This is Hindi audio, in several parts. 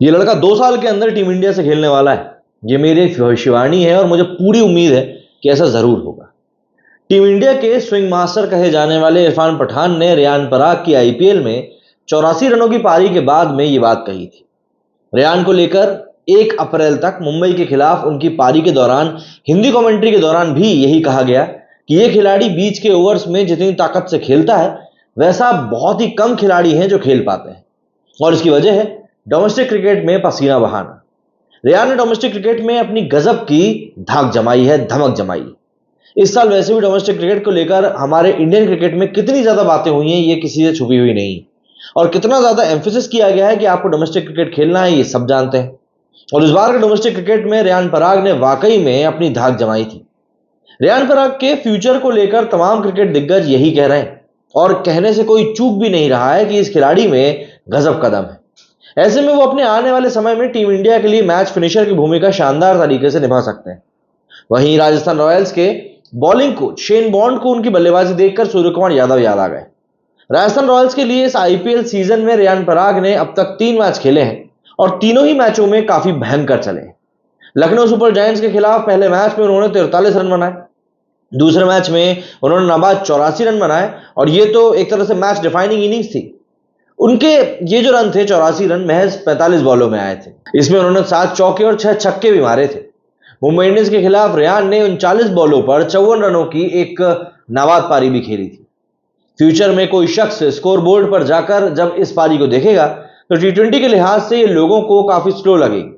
ये लड़का 2 साल के अंदर टीम इंडिया से खेलने वाला है। ये मेरी भविष्यवाणी है और मुझे पूरी उम्मीद है कि ऐसा जरूर होगा। टीम इंडिया के स्विंग मास्टर कहे जाने वाले इरफान पठान ने रेयान पराग की आईपीएल में 84 रनों की पारी के बाद में ये बात कही थी। रेयान को लेकर 1 अप्रैल तक मुंबई के खिलाफ उनकी पारी के दौरान हिंदी कमेंट्री के दौरान भी यही कहा गया कि ये खिलाड़ी बीच के ओवर्स में जितनी ताकत से खेलता है वैसा बहुत ही कम खिलाड़ी हैं जो खेल पाते हैं, और इसकी वजह है डोमेस्टिक क्रिकेट में पसीना बहाना। रेयान ने डोमेस्टिक क्रिकेट में अपनी गजब की धाक जमाई है, धमक जमाई। इस साल वैसे भी डोमेस्टिक क्रिकेट को लेकर हमारे इंडियन क्रिकेट में कितनी ज्यादा बातें हुई हैं ये किसी से छुपी हुई नहीं, और कितना ज्यादा एम्फेसिस किया गया है कि आपको डोमेस्टिक क्रिकेट खेलना है ये सब जानते हैं। और इस बार के डोमेस्टिक क्रिकेट में रेयान पराग ने वाकई में अपनी धाक जमाई थी। रेयान पराग के फ्यूचर को लेकर तमाम क्रिकेट दिग्गज यही कह रहे हैं, और कहने से कोई चूक भी नहीं रहा है कि इस खिलाड़ी में गजब कदम है। ऐसे में वो अपने आने वाले समय में टीम इंडिया के लिए मैच फिनिशर की भूमिका शानदार तरीके से निभा सकते हैं। वहीं राजस्थान रॉयल्स के बॉलिंग कोच शेन बॉन्ड को उनकी बल्लेबाजी देखकर सूर्यकुमार यादव याद आ गए। राजस्थान रॉयल्स के लिए इस आईपीएल सीजन में रेयान पराग ने अब तक 3 मैच खेले हैं और तीनों ही मैचों में काफी भयंकर चले हैं। लखनऊ सुपर जायंट्स के खिलाफ पहले मैच में उन्होंने 43 रन बनाए, दूसरे मैच में उन्होंने नाबाद 84 रन बनाए, और ये तो एक तरह से मैच डिफाइनिंग इनिंग्स थी। उनके ये जो रन थे 84 रन महज 45 बॉलों में आए थे। इसमें उन्होंने 7 चौके और 6 छक्के भी मारे थे। मुंबई इंडियंस के खिलाफ रेयान ने 39 बॉलों पर 54 रनों की एक नाबाद पारी भी खेली थी। फ्यूचर में कोई शख्स स्कोर बोर्ड पर जाकर जब इस पारी को देखेगा तो टी20 के लिहाज से ये लोगों को काफी स्लो लगेगी,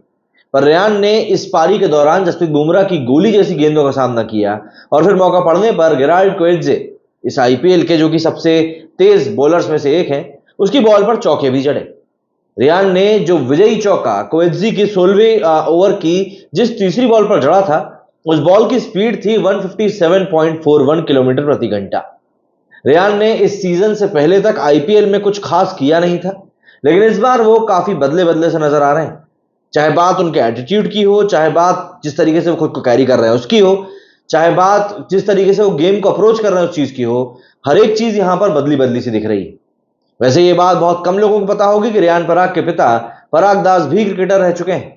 पर रेयान ने इस पारी के दौरान जसप्रीत बुमराह की गोली जैसी गेंदों का सामना किया, और फिर मौका पड़ने पर गेराल्ड कोएट्जे, इस आईपीएल के जो कि सबसे तेज बॉलर्स में से एक हैं, उसकी बॉल पर चौके भी जड़े। रेयान ने जो विजयी चौका कोएट्जे की 16वें ओवर की जिस तीसरी बॉल पर जड़ा था, उस बॉल की स्पीड थी 157.41 किलोमीटर प्रति घंटा। रेयान ने इस सीजन से पहले तक आईपीएल में कुछ खास किया नहीं था, लेकिन इस बार वो काफी बदले बदले से नजर आ रहे हैं। चाहे बात उनके एटीट्यूड की हो, चाहे बात जिस तरीके से वो खुद को कैरी कर रहे हैं उसकी हो, चाहे बात जिस तरीके से वो गेम को अप्रोच कर रहे हैं उस चीज की हो, हर एक चीज यहां पर बदली बदली सी दिख रही है। वैसे ये बात बहुत कम लोगों को पता होगी कि रेयान पराग के पिता पराग दास भी क्रिकेटर रह चुके हैं।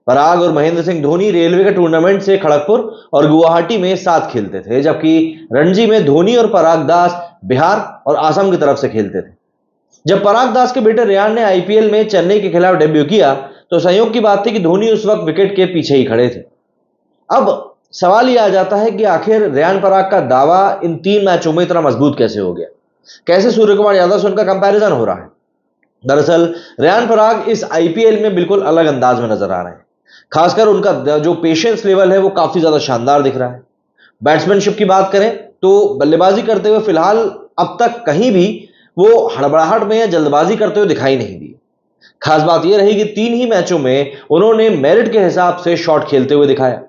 पराग और महेंद्र सिंह धोनी रेलवे के टूर्नामेंट से खड़गपुर और गुवाहाटी में साथ खेलते थे, जबकि रणजी में धोनी और पराग दास बिहार और असम की तरफ से खेलते थे। जब पराग दास के बेटे रेयान ने आईपीएल में चेन्नई के खिलाफ डेब्यू किया तो संयोग की बात थी कि धोनी उस वक्त विकेट के पीछे ही खड़े थे। अब सवाल यह आ जाता है कि आखिर रेयान पराग का दावा इन 3 मैचों में इतना मजबूत कैसे हो गया, कैसे सूर्यकुमार यादव से उनका कंपैरिजन हो रहा है। दरअसल रेयान पराग इस आईपीएल में बिल्कुल अलग अंदाज में नजर आ रहे हैं। खासकर उनका जो पेशेंस लेवल है वो काफी ज्यादा शानदार दिख रहा है। बैट्समैनशिप की बात करें तो बल्लेबाजी करते हुए फिलहाल अब तक कहीं भी वो हड़बड़ाहट में या जल्दबाजी करते हुए दिखाई नहीं दी। खास बात यह रही कि 3 ही मैचों में उन्होंने मेरिट के हिसाब से शॉट खेलते हुए दिखाया।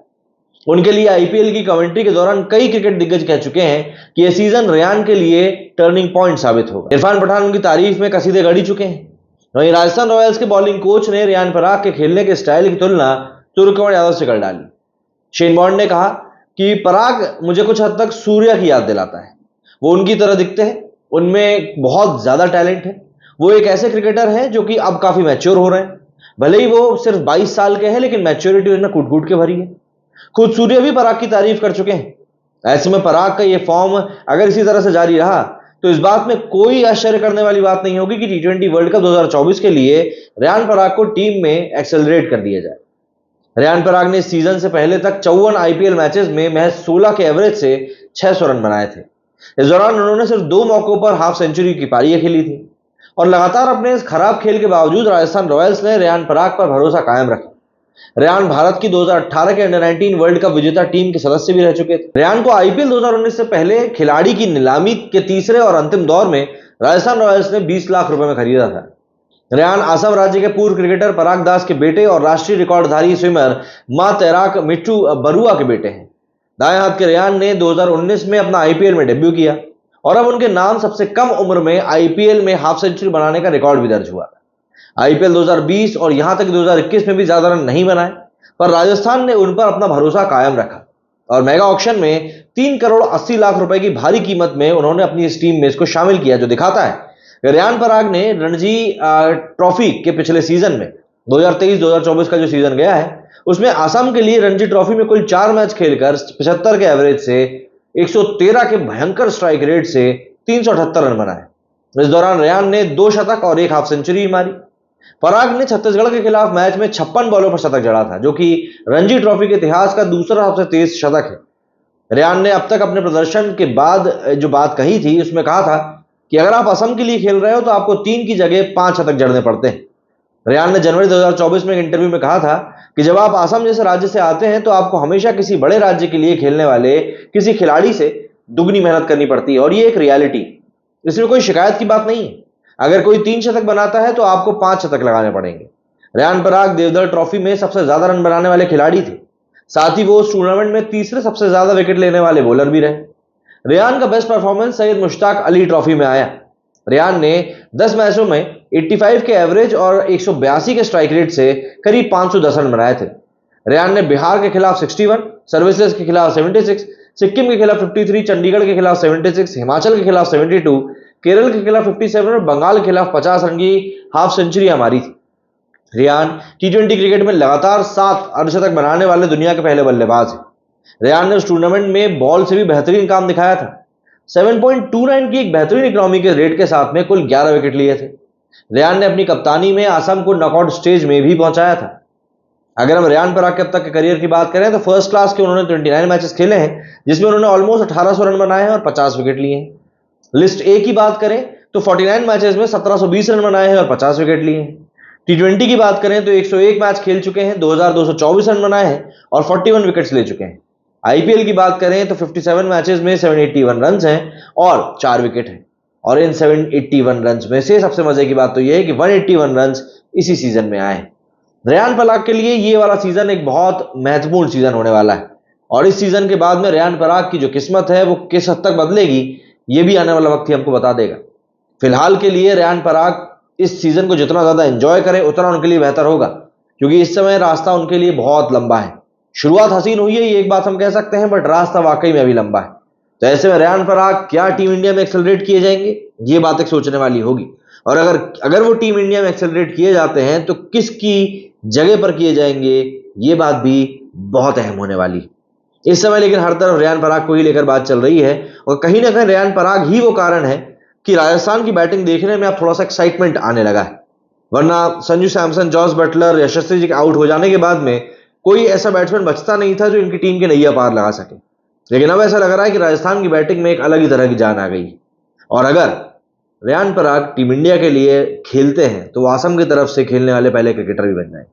उनके लिए आईपीएल की कमेंट्री के दौरान कई क्रिकेट दिग्गज कह चुके हैं कि यह सीजन रेयान के लिए टर्निंग पॉइंट साबित होगा। इरफान पठान उनकी तारीफ में कसीदे गढ़ चुके हैं। वहीं राजस्थान रॉयल्स के बॉलिंग कोच ने रेयान पराग के खेलने के स्टाइल की तुलना सूर्यकुमार यादव से कर डाली। शेन बॉन्ड ने कहा कि पराग मुझे कुछ हद तक सूर्या की याद दिलाता है। वो उनकी तरह दिखते हैं, उनमें बहुत ज्यादा टैलेंट है। वो एक ऐसे क्रिकेटर हैं जो कि अब काफी मैच्योर हो रहे हैं। भले ही वो सिर्फ 22 साल के हैं, लेकिन मैच्योरिटी उनमें कूट कूट के भरी है। खुद सूर्य भी पराग की तारीफ कर चुके हैं। ऐसे में पराग का ये फॉर्म अगर इसी तरह से जारी रहा तो इस बात में कोई आश्चर्य करने वाली बात नहीं होगी कि टी20 वर्ल्ड कप 2024 के लिए रेयान पराग को टीम में एक्सेलरेट कर दिया जाए। रेयान पराग ने इस सीजन से पहले तक 54 आईपीएल मैचेस में महज 16 के एवरेज से 600 रन बनाए थे। इस दौरान उन्होंने सिर्फ 2 मौकों पर हाफ सेंचुरी की पारियां खेली थी, और लगातार अपने इस खराब खेल के बावजूद राजस्थान रॉयल्स ने रेयान पराग पर भरोसा कायम रखा। रेयान भारत की 2018 के अंडर 19 वर्ल्ड कप विजेता टीम के सदस्य भी रह चुके थे। रेयान को आईपीएल 2019 से पहले खिलाड़ी की नीलामी के तीसरे और अंतिम दौर में राजस्थान रॉयल्स ने 20 लाख रुपए में खरीदा था। रेयान असम राज्य के पूर्व क्रिकेटर पराग दास के बेटे और राष्ट्रीय रिकॉर्डधारी स्विमर मां तैराक मिट्टू बरुआ के बेटे हैं। दाएं हाथ के रेयान ने 2019 में अपना आईपीएल में डेब्यू किया, और अब उनके नाम सबसे कम उम्र में आईपीएल में हाफ सेंचुरी बनाने का रिकॉर्ड भी दर्ज हुआ। आईपीएल 2020 और यहां तक 2021 में भी ज्यादा रन नहीं बनाए, पर राजस्थान ने उन पर अपना भरोसा कायम रखा, और मेगा ऑक्शन में 3 करोड़ 80 लाख रुपए की भारी कीमत में उन्होंने अपनी इस टीम में इसको शामिल किया, जो दिखाता है कि रेयान पराग ने रणजी ट्रॉफी के पिछले सीजन में 2023-2024 का जो सीजन गया है उसमें असम के लिए रणजी ट्रॉफी में कुल 4 मैच खेलकर 75 के एवरेज से 113 के भयंकर स्ट्राइक रेट से 378 रन बनाए। इस दौरान रेयान ने 2 शतक और 1 हाफ सेंचुरी मारी। पराग ने छत्तीसगढ़ के खिलाफ मैच में 56 बॉलों पर शतक जड़ा था, जो कि रणजी ट्रॉफी के इतिहास का दूसरा सबसे तेज शतक है। रेयान ने अब तक अपने प्रदर्शन के बाद जो बात कही थी उसमें कहा था कि अगर आप असम के लिए खेल रहे हो तो आपको 3 की जगह 5 शतक जड़ने पड़ते हैं। रेयान ने जनवरी 2024 में एक इंटरव्यू में कहा था कि जब आप असम जैसे राज्य से आते हैं तो आपको हमेशा किसी बड़े राज्य के लिए खेलने वाले किसी खिलाड़ी से दुगनी मेहनत करनी पड़ती है और ये एक रियलिटी, इसमें कोई शिकायत की बात नहीं है। अगर कोई 3 शतक बनाता है तो आपको 5 शतक लगाने पड़ेंगे। रेयान पराग देवधर ट्रॉफी में सबसे ज्यादा रन बनाने वाले खिलाड़ी थे, साथ ही वो उस टूर्नामेंट में तीसरे सबसे ज्यादा विकेट लेने वाले बॉलर भी रहे। रेयान का best performance Syed Mushtaq Ali trophy में आया। रेयान ने 10 मैचों में 85 के एवरेज और 182 के स्ट्राइक रेट से करीब 510 रन बनाए थे। रेयान ने बिहार के खिलाफ 61, सर्विसेज के खिलाफ 76, सिक्किम के खिलाफ 53, चंडीगढ़ के खिलाफ 76, हिमाचल के खिलाफ 72, केरल के खिलाफ 57 और बंगाल के खिलाफ 50 रन की हाफ सेंचुरियां मारी थी। रेयान टी20 क्रिकेट में लगातार 7 अर्धशतक बनाने वाले दुनिया के पहले बल्लेबाज हैं। रेयान ने उस टूर्नामेंट में बॉल से भी बेहतरीन काम दिखाया था। 7.29 की एक बेहतरीन इकोनॉमी के रेट के साथ में कुल 11 विकेट लिए थे। रेयान ने अपनी कप्तानी में असम को नॉकआउट स्टेज में भी पहुंचाया था। अगर हम रेयान पराग के अब तक के करियर की बात करें तो फर्स्ट क्लास के उन्होंने 29 मैचेस खेले हैं, जिसमें उन्होंने ऑलमोस्ट 1800 रन बनाए हैं और 50 विकेट लिए हैं। लिस्ट ए की बात करें तो 49 मैचेस में 1720 रन बनाए हैं और 50 विकेट लिए हैं। टी20 की बात करें तो 101 मैच खेल चुके हैं, 2224 रन बनाए हैं और 41 विकेट्स ले चुके हैं। आईपीएल की बात करें तो 57 मैचेस में 781 रन हैं और 4 विकेट हैं। और इन 781 रन में से सबसे मजे की बात तो यह है कि 181 रन इसी सीजन में आए। रेयान पराग के लिए ये वाला सीजन एक बहुत महत्वपूर्ण सीजन होने वाला है और इस सीजन के बाद में रेयान पराग की जो किस्मत है वो किस हद तक बदलेगी ये भी आने वाला वक्त ही हमको बता देगा। फिलहाल के लिए रेयान पराग इस सीजन को जितना ज्यादा एंजॉय करें उतना उनके लिए बेहतर होगा, क्योंकि इस समय रास्ता उनके लिए बहुत लंबा है। शुरुआत हसीन हुई है ये एक बात हम कह सकते हैं, बट रास्ता वाकई में अभी लंबा है। तो ऐसे में रेयान पराग क्या टीम इंडिया में एक्सेलरेट किए जाएंगे, ये बात एक सोचने वाली होगी। और अगर वो टीम इंडिया में एक्सेलरेट किए जाते हैं तो किसकी जगह पर किए जाएंगे ये बात भी बहुत अहम होने वाली है। इस समय लेकिन हर तरफ रेयान पराग को ही लेकर बात चल रही है और कहीं ना कहीं रेयान पराग ही वो कारण है कि राजस्थान की बैटिंग देखने में अब थोड़ा सा एक्साइटमेंट आने लगा है। वरना संजू सैमसन, जॉस बटलर, यशस्वी जी के आउट हो जाने के बाद में कोई ऐसा बैट्समैन बचता नहीं था जो इनकी टीम के नैया पार लगा सके। लेकिन अब ऐसा लग रहा है कि राजस्थान की बैटिंग में एक अलग ही तरह की जान आ गई और अगर रेयान पराग टीम इंडिया के लिए खेलते हैं तो वो असम की तरफ से खेलने वाले पहले क्रिकेटर भी बन जाए।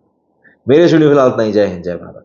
मेरे स्टूडियो फिलहाल इतना ही। जय हिंद, जय भारत।